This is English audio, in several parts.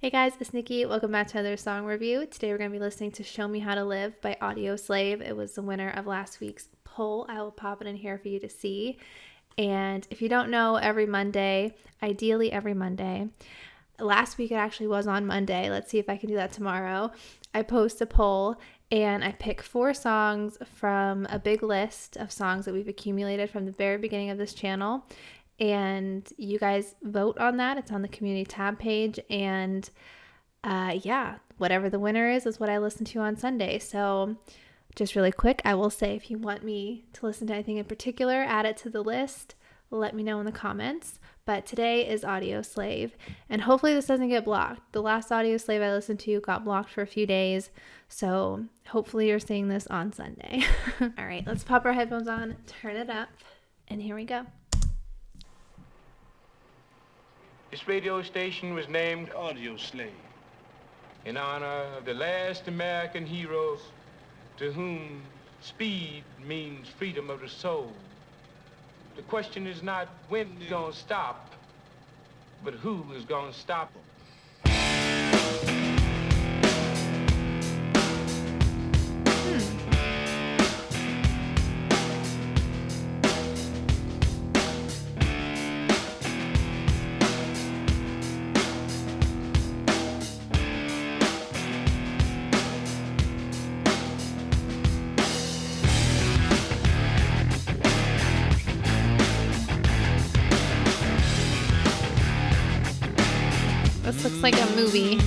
Hey guys, it's Nikki. Welcome back to another song review. Today we're going to be listening to Show Me How to Live by Audioslave. It was the winner of last week's poll. I will pop it in here for you to see. And if you don't know, every Monday, ideally every Monday, last week it actually was on Monday. Let's see if I can do that tomorrow. I post a poll and I pick 4 songs from a big list of songs that we've accumulated from the very beginning of this channel. And you guys vote on that. It's on the community tab page. And whatever the winner is what I listen to on Sunday. So just really quick, I will say if you want me to listen to anything in particular, add it to the list. Let me know in the comments. But today is Audioslave. And hopefully this doesn't get blocked. The last Audioslave I listened to got blocked for a few days. So hopefully you're seeing this on Sunday. All right, let's pop our headphones on, turn it up, and here we go. This radio station was named Audioslave in honor of the last American heroes to whom speed means freedom of the soul. The question is not when it's gonna stop, but who is gonna stop them. This looks like a movie.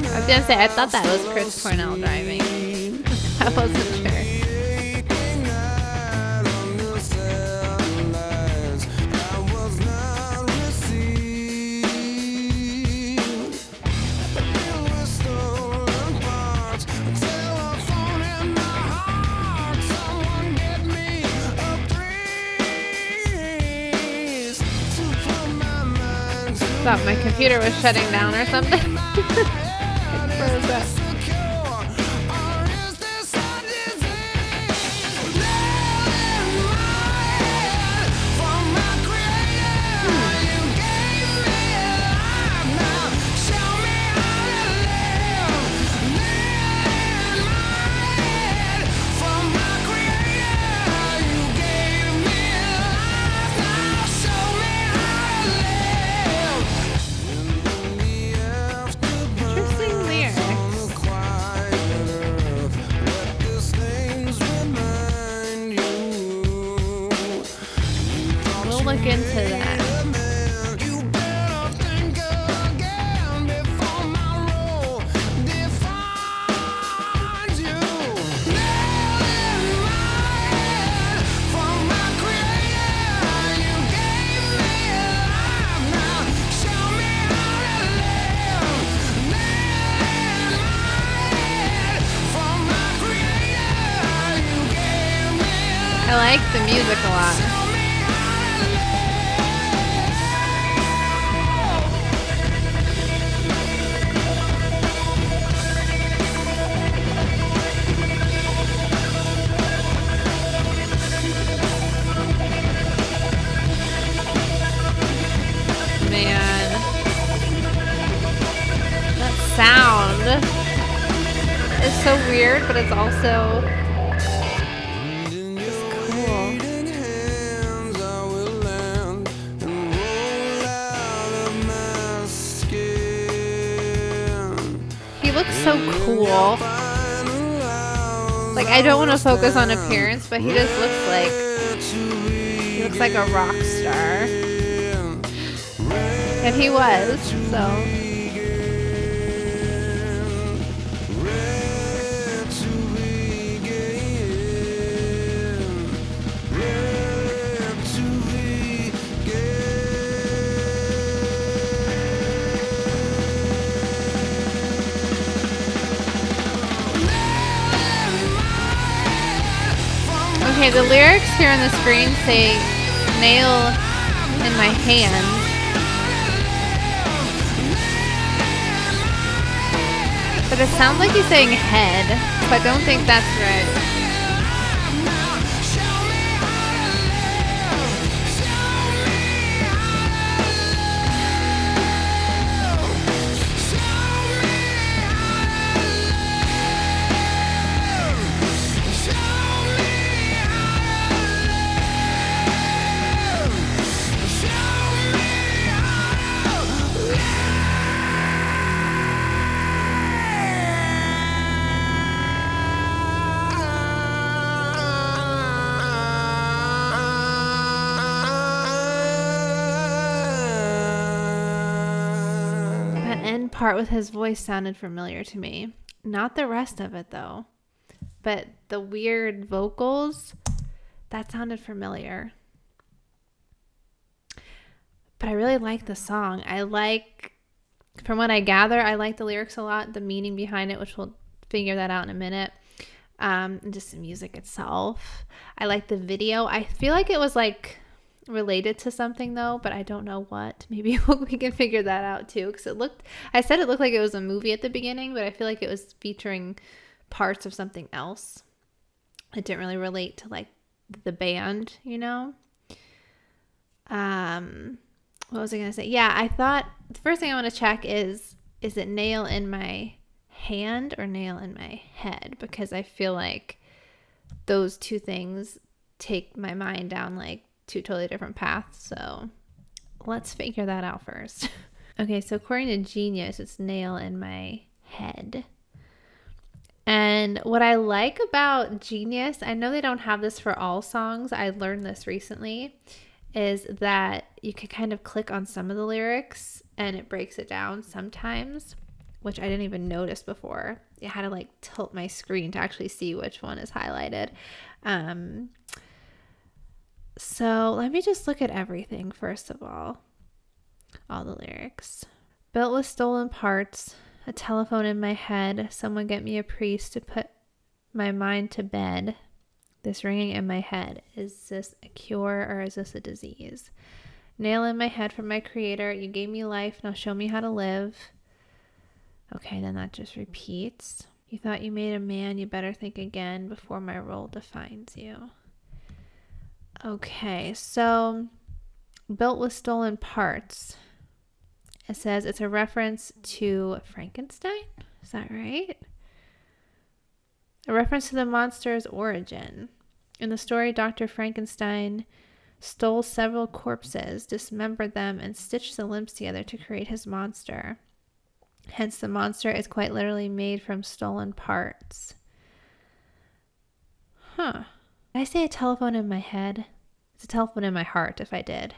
I was gonna say, I thought that was Chris Cornell driving. I wasn't sure. Thought my computer was shutting down or something. It froze up. Look into that. I like the music a lot. Man, that sound is so weird, but it's also just cool. He looks so cool. Like, I don't want to focus on appearance, but he just looks like a rock star. And he was, so. Okay, the lyrics here on the screen say nail in my hand. But it sounds like he's saying head, so I don't think that's right. Part with his voice sounded familiar to me. Not the rest of it though. But the weird vocals, that sounded familiar. But I really like the song. From what I gather, I like the lyrics a lot, the meaning behind it, which we'll figure that out in a minute. And just the music itself. I like the video. I feel like it was like related to something though, but I don't know what. Maybe we can figure that out too, because it looked like it was a movie at the beginning, but I feel like it was featuring parts of something else. It didn't really relate to like the band, you know. What was I gonna say? Yeah, I thought the first thing I want to check is it nail in my hand or nail in my head, because I feel like those two things take my mind down like two totally different paths. So let's figure that out first. Okay, so according to Genius, it's nail in my head. And what I like about Genius, I know they don't have this for all songs, I learned this recently, is that you can kind of click on some of the lyrics and it breaks it down sometimes, which I didn't even notice before. I had to like tilt my screen to actually see which one is highlighted. So let me just look at everything first of all the lyrics. Built with stolen parts, a telephone in my head, someone get me a priest to put my mind to bed. This ringing in my head, is this a cure or is this a disease? Nail in my head from my creator, you gave me life, now show me how to live. Okay, then that just repeats. You thought you made a man, you better think again before my role defines you. Okay, so built with stolen parts. It says it's a reference to Frankenstein. Is that right? A reference to the monster's origin. In the story, Dr. Frankenstein stole several corpses, dismembered them, and stitched the limbs together to create his monster. Hence, the monster is quite literally made from stolen parts. Huh. Did I say a telephone in my head? It's a telephone in my heart if I did.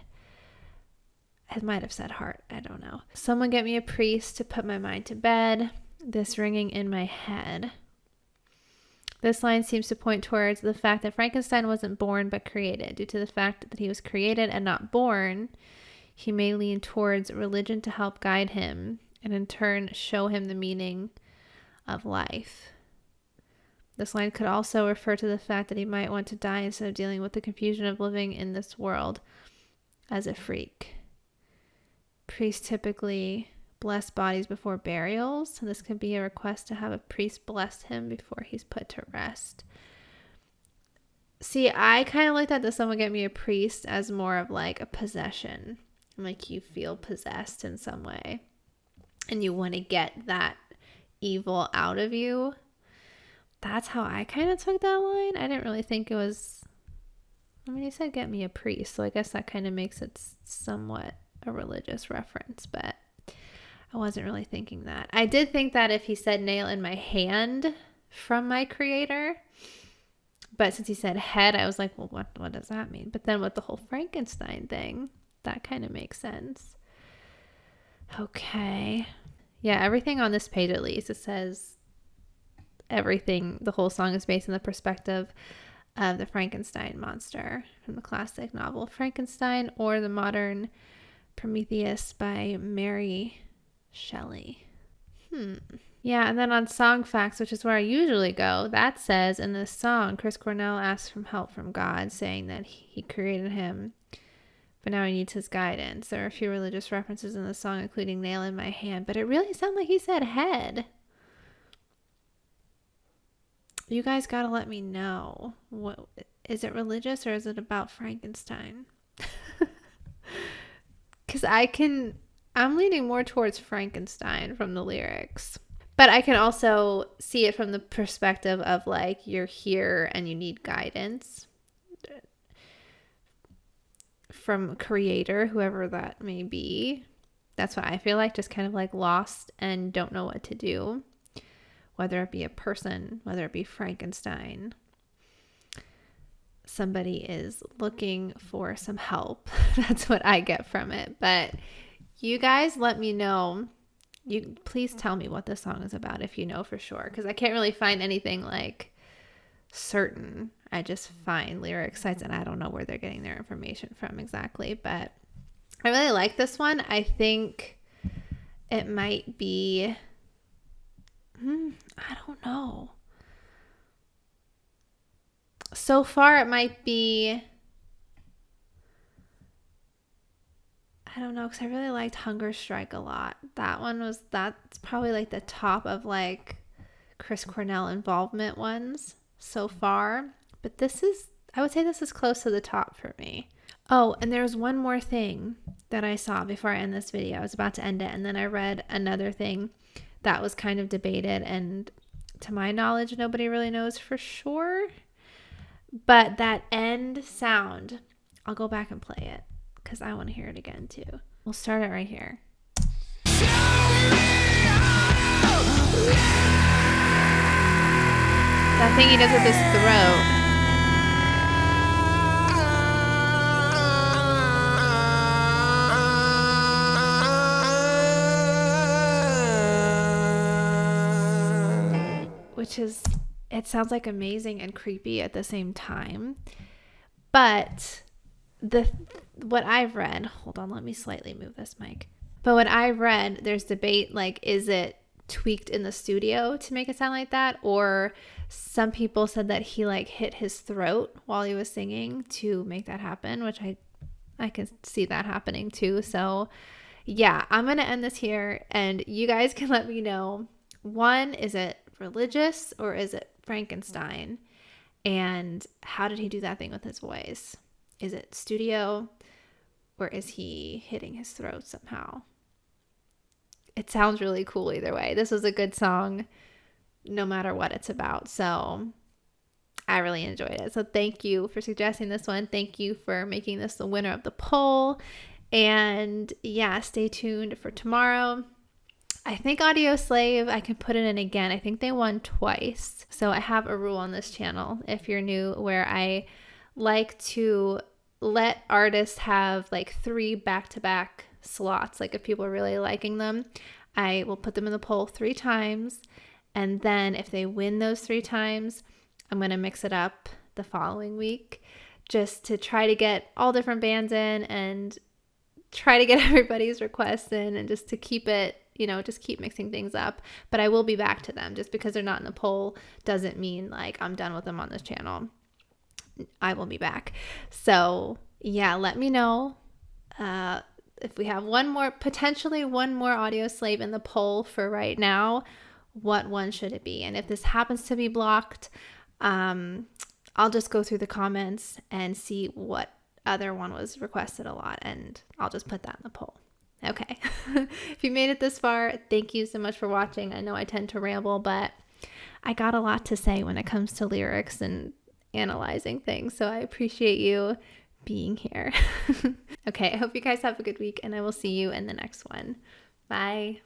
I might have said heart. I don't know. Someone get me a priest to put my mind to bed. This ringing in my head. This line seems to point towards the fact that Frankenstein wasn't born but created. Due to the fact that he was created and not born, he may lean towards religion to help guide him and in turn show him the meaning of life. This line could also refer to the fact that he might want to die instead of dealing with the confusion of living in this world as a freak. Priests typically bless bodies before burials, so this could be a request to have a priest bless him before he's put to rest. See, I kind of like that someone get me a priest as more of like a possession, like you feel possessed in some way and you want to get that evil out of you. That's how I kind of took that line. I didn't really think it was, I mean, he said get me a priest, so I guess that kind of makes it somewhat a religious reference, but I wasn't really thinking that. I did think that if he said nail in my hand from my creator, but since he said head, I was like, well, what does that mean? But then with the whole Frankenstein thing, that kind of makes sense. Okay. Yeah, everything on this page at least, it says everything, the whole song is based on the perspective of the Frankenstein monster from the classic novel Frankenstein or the modern Prometheus by Mary Shelley. Yeah, and then on song facts, which is where I usually go, that says in this song, Chris Cornell asks for help from God, saying that he created him, but now he needs his guidance. There are a few religious references in the song, including nail in my hand, but it really sounded like he said head. You guys gotta let me know. What is it, religious, or is it about Frankenstein? Because I'm leaning more towards Frankenstein from the lyrics. But I can also see it from the perspective of like, you're here and you need guidance from creator, whoever that may be. That's what I feel like, just kind of like lost and don't know what to do. Whether it be a person, whether it be Frankenstein. Somebody is looking for some help. That's what I get from it. But you guys let me know. You please tell me what this song is about if you know for sure. Because I can't really find anything like certain. I just find lyric sites and I don't know where they're getting their information from exactly. But I really like this one. I think it might be... I don't know. So far, it might be... I don't know, because I really liked Hunger Strike a lot. That's probably like the top of like Chris Cornell involvement ones so far. But I would say this is close to the top for me. Oh, and there's one more thing that I saw before I end this video. I was about to end it, and then I read another thing that was kind of debated, and to my knowledge, nobody really knows for sure. But that end sound, I'll go back and play it because I want to hear it again too. We'll start it right here. That thing he does with his throat. It sounds like amazing and creepy at the same time. But what I've read, hold on, let me slightly move this mic. But what I've read, there's debate, like, is it tweaked in the studio to make it sound like that? Or some people said that he like hit his throat while he was singing to make that happen, which I can see that happening too. So yeah, I'm going to end this here and you guys can let me know. One, is it religious or is it Frankenstein? And how did he do that thing with his voice? Is it studio or is he hitting his throat somehow? It sounds really cool either way. This was a good song no matter what it's about. So I really enjoyed it. So thank you for suggesting this one. Thank you for making this the winner of the poll. And yeah, stay tuned for tomorrow. I think Audioslave, I can put it in again. I think they won twice. So I have a rule on this channel, if you're new, where I like to let artists have like 3 back-to-back slots. Like if people are really liking them, I will put them in the poll 3 times. And then if they win those 3 times, I'm going to mix it up the following week just to try to get all different bands in and try to get everybody's requests in and just to keep it, just keep mixing things up. But I will be back to them. Just because they're not in the poll doesn't mean like I'm done with them on this channel. I will be back. So yeah, let me know if we have potentially one more Audioslave in the poll for right now. What one should it be? And if this happens to be blocked, I'll just go through the comments and see what other one was requested a lot, and I'll just put that in the poll. Okay. If you made it this far, thank you so much for watching. I know I tend to ramble, but I got a lot to say when it comes to lyrics and analyzing things, so I appreciate you being here. Okay, I hope you guys have a good week, and I will see you in the next one. Bye.